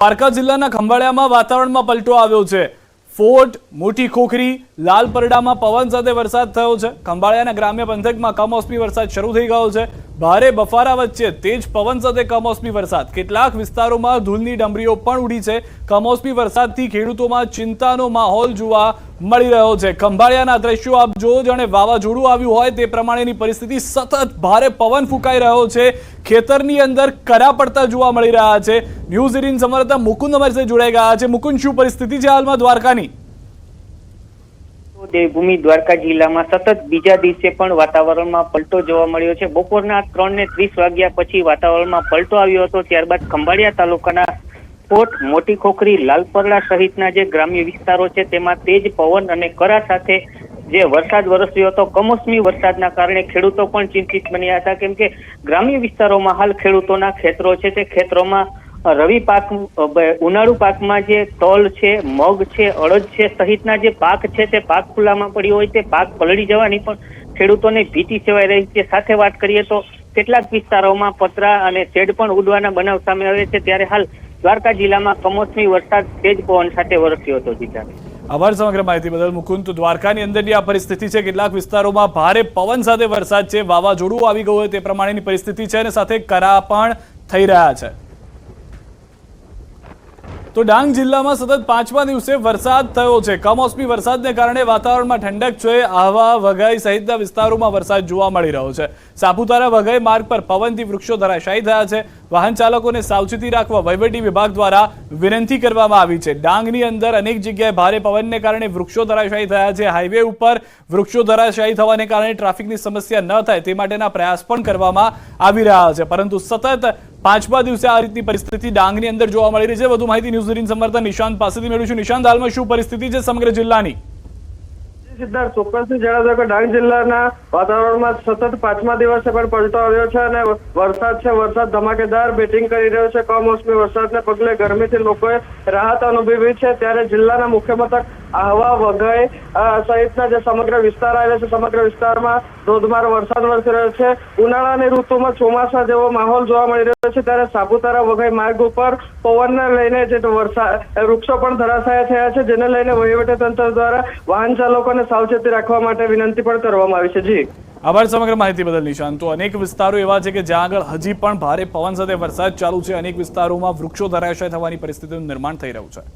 દ્વારકા જિલ્લાના ખંભાળિયામાં વાતાવરણમાં પલટો આવ્યો છે। ફોર્ટ, મોટી ખોખરી, લાલપરડામાં પવન સાથે વરસાદ થયો છે। ખંભાળિયાના ગ્રામ્ય પંથકમાં કમોસમી વરસાદ શરૂ થઈ ગયો છે। ભારે બફારા વચ્ચે તેજ પવન સાથે કમોસમી વરસાદ, કેટલાક વિસ્તારોમાં ધૂળની ડમરીઓ પણ ઉડી છે। કમોસમી વરસાદથી ખેડૂતોમાં ચિંતાનો માહોલ જોવા મળી રહ્યો છે। ખંભાળિયાના દ્રશ્યો આપ જો જાણે વાવાઝોડું આવ્યું હોય તે પ્રમાણેની પરિસ્થિતિ, સતત ભારે પવન ફૂંકાઈ રહ્યો છે। ખેતરની અંદર કરા પડતા જોવા મળી રહ્યા છે। ન્યૂઝ 18 સંવાદદાતા મુકુંદ અમારી સાથે જોડાઈ ગયા છે। મુકુંદ, શું પરિસ્થિતિ છે હાલમાં દ્વારકાની? દેવભૂમિ દ્વારકા જિલ્લામાં સતત બીજા દિવસે પણ વાતાવરણમાં પલટો જોવા મળ્યો છે। બપોરના 3:30 વાગ્યા પછી વાતાવરણમાં પલટો આવ્યો હતો। ત્યારબાદ ખંભાળિયા તાલુકાના ફોર્ટ, મોટી ખોખરી, લાલપરડા સહિતના જે ગ્રામ્ય વિસ્તારો છે તેમાં તેજ પવન અને કરા સાથે જે વરસાદ વરસ્યો હતો। કમોસમી વરસાદના કારણે ખેડૂતો પણ ચિંતિત બન્યા હતા, કેમ કે ગ્રામ્ય વિસ્તારોમાં હાલ ખેડૂતોના ખેતરો છે તે ખેતરોમાં રવિ પાક, ઉનાળુ પાકમાં જે તલ છે, મગ છે, અડદ છે સહિતના જે પાક છે તે પાક ખુલ્લામાં પડ્યો હોય તે પાક પલળી જવાની પણ ખેડૂતોને ભીતિ સેવાઈ રહી છે। સાથે વાત કરીએ તો કેટલાક વિસ્તારોમાં પતરા અને શેડ પણ ઉડવાના બનાવ સામે આવે છે। ત્યારે હાલ દ્વારકા જિલ્લામાં કમોસમી વરસાદ તેજ પવન સાથે વરસ્યો હતો। જીતા, આભાર સમગ્ર માહિતી બદલ મુકુંદ। તો દ્વારકાની અંદરની આ પરિસ્થિતિ છે, કેટલાક વિસ્તારોમાં ભારે પવન સાથે વરસાદ છે, વાવાઝોડું આવી ગયું હોય તે પ્રમાણેની પરિસ્થિતિ છે અને સાથે કરા પણ થઈ રહ્યા છે। તો ડાંગ જિલ્લામાં સતત 5મા દિવસે વરસાદ થયો છે। કમોસમી વરસાદને કારણે વાતાવરણમાં ઠંડક છે। આહવા, વઘઈ સહિતના વિસ્તારોમાં વરસાદ જોવા મળી રહ્યો છે। સાપુતારા વઘઈ માર્ગ પર પવનથી વૃક્ષો ધરાશાયી થયા છે। વાહન ચાલકોને સાવચેતી રાખવા વહીવટી વિભાગ દ્વારા વિનંતી કરવામાં આવી છે। ડાંગની અંદર અનેક જગ્યાએ ભારે પવનને કારણે વૃક્ષો ધરાશાયી થયા છે। હાઈવે ઉપર વૃક્ષો ધરાશાયી થવાને કારણે ટ્રાફિકની સમસ્યા ન થાય તે માટેના પ્રયાસ પણ કરવામાં આવી રહ્યા છે, પરંતુ સતત 5મા દિવસે આ રીતની પરિસ્થિતિ ડાંગની અંદર જોવા મળી રહી છે। વધુ માહિતી ન્યૂઝ 18 સંવાદદાતા નિશાંત પાસેથી મેળવીશું। નિશાંત, હાલમાં શું પરિસ્થિતિ છે સમગ્ર જિલ્લાની? સિદ્ધાર્થ, ચોક્કસથી જણાવી કે ડાંગ જિલ્લાના વાતાવરણમાં સતત 5મા દિવસે પણ પલટો આવ્યો છે અને વરસાદ ધમાકેદાર બેટિંગ કરી રહ્યો છે। કમોસમી વરસાદને પગલે ગરમીથી લોકોએ રાહત અનુભવી છે। ત્યારે જિલ્લાના મુખ્ય મથક આહવા, વઘઈ સહિતના જે સમગ્ર વિસ્તાર આવે છે, સમગ્ર વિસ્તારમાં ધોધમાર વરસાદ વરસી રહ્યો છે। ઉનાળાની ઋતુમાં ચોમાસા જેવો માહોલ જોવા મળી રહ્યો છે। ત્યારે સાપુતારા વઘઈ માર્ગ ઉપર પવનને લઈને જે વૃક્ષો પણ ધરાશાયી થયા છે, જેને લઈને વહીવટીતંત્ર દ્વારા વાહન ચાલકોને સાવચેતી રાખવા માટે વિનંતી પણ કરવામાં આવી છે। જી, આભાર સમગ્ર માહિતી બદલ નિશાંત। તો અનેક વિસ્તારો એવા છે કે જ્યાં આગળ હજી પણ ભારે પવન સાથે વરસાદ ચાલુ છે। અનેક વિસ્તારોમાં વૃક્ષો ધરાશાયી થવાની પરિસ્થિતિનું નિર્માણ થઈ રહ્યું છે।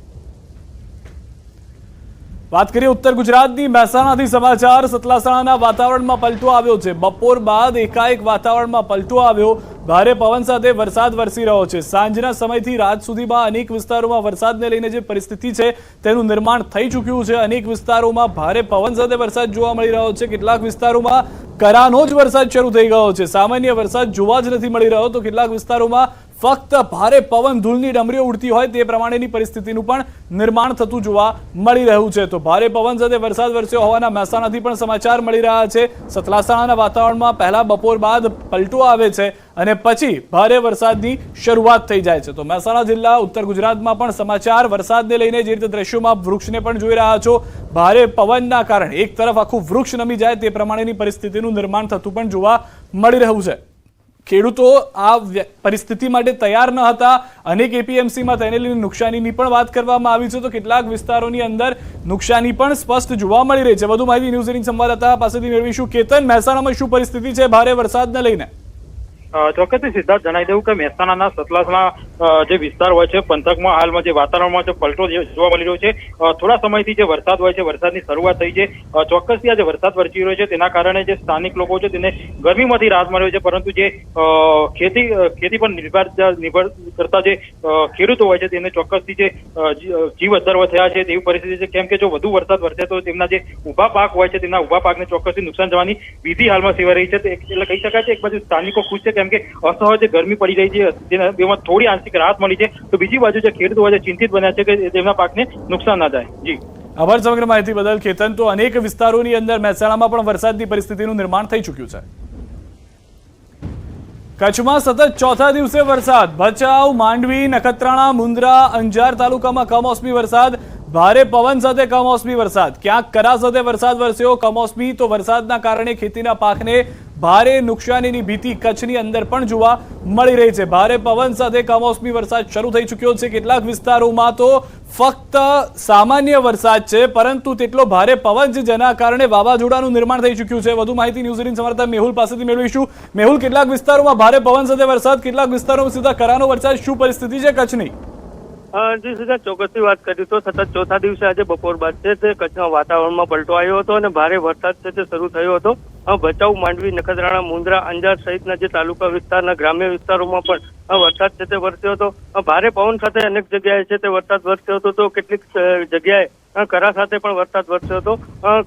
વાત કરીએ ઉત્તર ગુજરાતની મહેસાણાથી સમાચાર। સતલાસણાના વાતાવરણમાં પલટો આવ્યો છે। બપોર બાદ એકાએક વાતાવરણમાં પલટો આવ્યો। ભારે પવન સાથે વરસાદ વરસી રહ્યો છે। સાંજના સમયથી રાત સુધીમાં અનેક વિસ્તારોમાં વરસાદને લઈને જે પરિસ્થિતિ છે તેનું નિર્માણ થઈ ચૂક્યું છે। અનેક વિસ્તારોમાં ભારે પવન સાથે વરસાદ જોવા મળી રહ્યો છે। કેટલાક વિસ્તારોમાં કરાનો જ વરસાદ શરૂ થઈ ગયો છે। સામાન્ય વરસાદ જોવા જ નથી મળી રહ્યો, તો કેટલાક વિસ્તારોમાં ફક્ત ભારે પવન, ધૂળની ડમરીઓ ઉડતી હોય તે પ્રમાણેની પરિસ્થિતિનું પણ નિર્માણ થતું જોવા મળી રહ્યું છે। તો ભારે પવન સાથે વરસાદ વરસ્યો હોવાના મહેસાણાથી પણ સમાચાર મળી રહ્યા છે। સતલાસણાના વાતાવરણમાં પહેલા બપોર બાદ પલટો આવે છે અને પછી ભારે વરસાદની શરૂઆત થઈ જાય છે। તો મહેસાણા જિલ્લા, ઉત્તર ગુજરાતમાં પણ સમાચાર વરસાદને લઈને જે રીતે દ્રશ્યોમાં વૃક્ષને પણ જોઈ રહ્યા છો, ભારે પવનના કારણે એક તરફ આખું વૃક્ષ નમી જાય તે પ્રમાણેની પરિસ્થિતિનું નિર્માણ થતું પણ જોવા મળી રહ્યું છે। ખેડૂતો આ પરિસ્થિતિ માટે તૈયાર ન હતા। અનેક એપીએમસીમાં તેને લઈને નુકસાનીની પણ વાત કરવામાં આવી છે, તો કેટલાક વિસ્તારોની અંદર નુકસાની પણ સ્પષ્ટ જોવા મળી રહી છે। વધુ માહિતી ન્યૂઝ 18 સંવાદદાતા પાસેથી મેળવીશું। કેતન, મહેસાણામાં શું પરિસ્થિતિ છે ભારે વરસાદને લઈને? ચોક્કસથી સિદ્ધાર્થ, જણાવી દઉં કે મહેસાણાના સતલાસણા જે વિસ્તાર હોય છે પંથકમાં હાલમાં જે વાતાવરણમાં જે પલટો જોવા મળી રહ્યો છે, થોડા સમયથી જે વરસાદ હોય છે, વરસાદની શરૂઆત થઈ છે। ચોક્કસથી આ જે વરસાદ વરસી રહ્યો છે તેના કારણે જે સ્થાનિક લોકો છે તેને ગરમીમાંથી રાહત મળ્યો છે, પરંતુ જે ખેતી પર નિર્ભર કરતા જે ખેડૂતો હોય છે તેને ચોક્કસથી જે જીવ અદ્ધર થયા છે તેવી પરિસ્થિતિ છે। કેમ કે જો વધુ વરસાદ વરસે તો તેમના જે ઊભા પાક હોય છે તેમના ઊભા પાકને ચોક્કસથી નુકસાન જવાની ભીતિ હાલમાં સેવાઈ રહી છે। એટલે કહી શકાય છે એક બાજુ સ્થાનિકો ખુશ છે કેમ કે અસહ્ય જે ગરમી પડી રહી છે તેમાં થોડી આંશિક રાહત મળી છે, તો બીજી બાજુ જે ખેડૂતો હોય છે ચિંતિત બન્યા છે કે તેમના પાકને નુકસાન ના થાય। જી, આભાર સમગ્ર માહિતી બદલ કેતન। તો અનેક વિસ્તારોની અંદર મહેસાણામાં પણ વરસાદની પરિસ્થિતિનું નિર્માણ થઈ ચૂક્યું છે। કચ્છમાં સતત ચોથા દિવસે વરસાદ। ભચાઉ, માંડવી, નખત્રાણા, મુન્દ્રા, અંજાર તાલુકામાં કમોસમી વરસાદ। ભારે પવન સાથે કમોસમી વરસાદ, ક્યાંક કરા સાથે વરસાદ વરસ્યો. કમોસમી તો વરસાદના કારણે ખેતીના પાકને ભારે નુકસાનીની ભીતિ કચ્છની અંદર પણ જોવા મળી રહી છે. ભારે પવન સાથે કમોસમી વરસાદ શરૂ થઈ ચૂક્યો છે. કેટલાક વિસ્તારોમાં તો ફક્ત સામાન્ય વરસાદ છે, પરંતુ તેટલો ભારે પવન છે જેના કારણે વાવાઝોડાનું નિર્માણ થઈ ચૂક્યું છે. વધુ માહિતી ન્યૂઝ 18 સંવાદદાતા મેહુલ પાસેથી મેળવીશું. મેહુલ, કેટલાક વિસ્તારોમાં ભારે પવન સાથે વરસાદ, કેટલાક વિસ્તારોમાં સીધા કરાનો વરસાદ, શું પરિસ્થિતિ છે કચ્છની? જી સીધા ચોક્કસથી વાત કરી તો સતત ચોથા દિવસે આજે બપોર બાદ છે તે કચ્છના વાતાવરણમાં પલટો આવ્યો હતો અને ભારે વરસાદ છે તે શરૂ થયો હતો. ભચાઉ, માંડવી, નખત્રાણા, મુંદ્રા, અંજાર સહિતના જે તાલુકા વિસ્તારના ગ્રામ્ય વિસ્તારોમાં પણ વરસાદ છે તે વરસ્યો હતો. ભારે પવન સાથે અનેક જગ્યાએ છે તે વરસાદ વરસ્યો હતો, તો કેટલીક જગ્યાએ કરા સાથે પણ વરસાદ વરસ્યો હતો.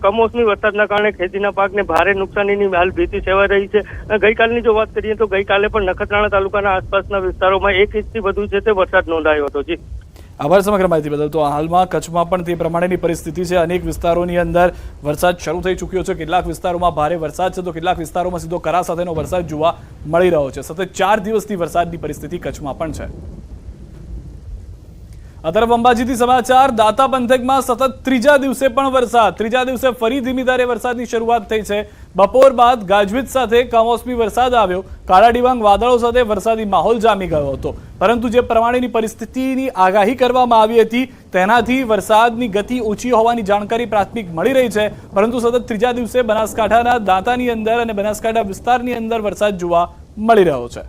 કમોસમી વરસાદના કારણે ખેતીના પાકને ભારે નુકસાનીની હાલ ભીતિ સેવાઈ રહી છે. ગઈકાલની જો વાત કરીએ તો ગઈકાલે પણ નખત્રાણા તાલુકાના આસપાસના વિસ્તારોમાં 1 ઇંચથી વધુ છે તે વરસાદ નોંધાયો હતો. જી, આભાર સમગ્ર માહિતી બદલ. તો હાલમાં કચ્છમાં પણ તે પ્રમાણેની પરિસ્થિતિ છે. અનેક વિસ્તારોની અંદર વરસાદ શરૂ થઈ ચૂક્યો છે. કેટલાક વિસ્તારોમાં ભારે વરસાદ છે, તો કેટલાક વિસ્તારોમાં સીધો કરા સાથેનો વરસાદ જોવા મળી રહ્યો છે. સતત 4 દિવસથી વરસાદની પરિસ્થિતિ કચ્છમાં પણ છે. આ તરફ અંબાજીથી સમાચાર. દાંતા પંથકમાં સતત ત્રીજા દિવસે પણ વરસાદ. ત્રીજા દિવસે ફરી ધીમી ધારે વરસાદની શરૂઆત થઈ છે. બપોર બાદ ગાજવીજ સાથે કમોસમી વરસાદ આવ્યો. કાળા ડિબાંગ વાદળો સાથે વરસાદી માહોલ જામી ગયો હતો, પરંતુ જે પ્રમાણેની પરિસ્થિતિની આગાહી કરવામાં આવી હતી તેનાથી વરસાદની ગતિ ઓછી હોવાની જાણકારી પ્રાથમિક મળી રહી છે. પરંતુ સતત ત્રીજા દિવસે બનાસકાંઠાના દાંતાની અંદર અને બનાસકાંઠા વિસ્તારની અંદર વરસાદ જોવા મળી રહ્યો છે.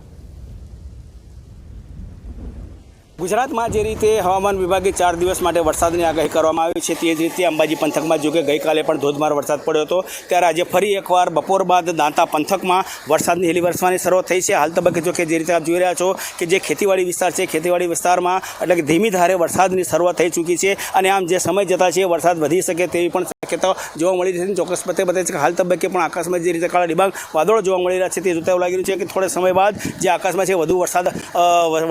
ગુજરાતમાં જે રીતે હવામાન વિભાગે 4 દિવસ માટે વરસાદની આગાહી કરવામાં આવી છે, તે જ રીતે અંબાજી પંથકમાં જો કે ગઈકાલે પણ ધોધમાર વરસાદ પડ્યો હતો, ત્યારે આજે ફરી એકવાર બપોર બાદ દાંતા પંથકમાં વરસાદની હેલી વરસવાની શરૂઆત થઈ છે. હાલ તબક્કે જો કે જે રીતે આપ જોઈ રહ્યા છો કે જે ખેતીવાડી વિસ્તાર છે, ખેતીવાડી વિસ્તારમાં એટલે કે ધીમી ધારે વરસાદની શરૂઆત થઈ ચૂકી છે અને આમ જે સમય જતા છે વરસાદ વધી શકે તેવી પણ શક્યતાઓ જોવા મળી રહી છે. ચોક્કસ પતે બતાવે છે કે હાલ તબક્કે પણ આકાશમાં જે રીતે કાળા ડિબાંગ વાદળો જોવા મળી રહ્યા છે તે જોતા એવું લાગી રહ્યું છે કે થોડા સમય બાદ જે આકાશમાં છે વધુ વરસાદ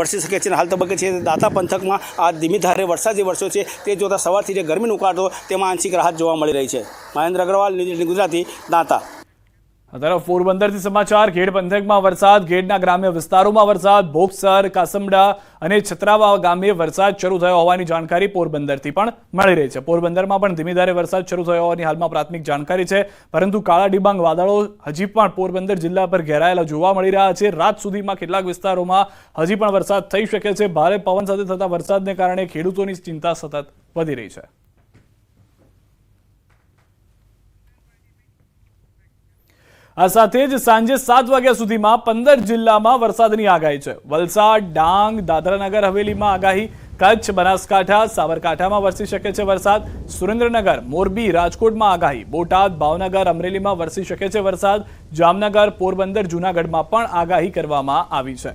વરસી શકે છે. હાલ તબક્કે છે દાંતા પંથકમાં આ ધીમી ધારે વરસાદ જે વરસ્યો છે તે જોતા સવારથી જે ગરમીનો ઉકાળો તેમાં આંશિક રાહત જોવા મળી રહી છે. મહેન્દ્ર અગ્રવાલ, ન્યૂઝ 18 ગુજરાતી, દાંતા. આ તરફ પોરબંદરથી સમાચાર. ઘેડ પંથકમાં વરસાદ, ઘેડના ગ્રામ્ય વિસ્તારોમાં વરસાદ, બોક્સર, કાસમડા અને છત્રાવા ગામે વરસાદ શરૂ થયો હોવાની જાણકારી પોરબંદરથી પણ મળી રહી છે. પોરબંદરમાં પણ ધીમી ધારે વરસાદ શરૂ થયો હોવાની હાલમાં પ્રાથમિક જાણકારી છે, પરંતુ કાળા ડિબાંગ વાદળો હજી પણ પોરબંદર જિલ્લા પર ઘેરાયેલા જોવા મળી રહ્યા છે. રાત સુધીમાં કેટલાક વિસ્તારોમાં હજી પણ વરસાદ થઈ શકે છે. ભારે પવન સાથે થતા વરસાદને કારણે ખેડૂતોની ચિંતા સતત વધી રહી છે. આ સાથે જ સાંજે 7 વાગ્યા સુધીમાં 15 જિલ્લામાં વરસાદની આગાહી છે. વલસાડ, ડાંગ, દાદરાનગર હવેલીમાં આગાહી. કચ્છ, બનાસકાંઠા, સાબરકાંઠામાં વરસી શકે છે વરસાદ. સુરેન્દ્રનગર, મોરબી, રાજકોટમાં આગાહી. બોટાદ, ભાવનગર, અમરેલીમાં વરસી શકે છે વરસાદ. જામનગર, પોરબંદર, જૂનાગઢમાં પણ આગાહી કરવામાં આવી છે.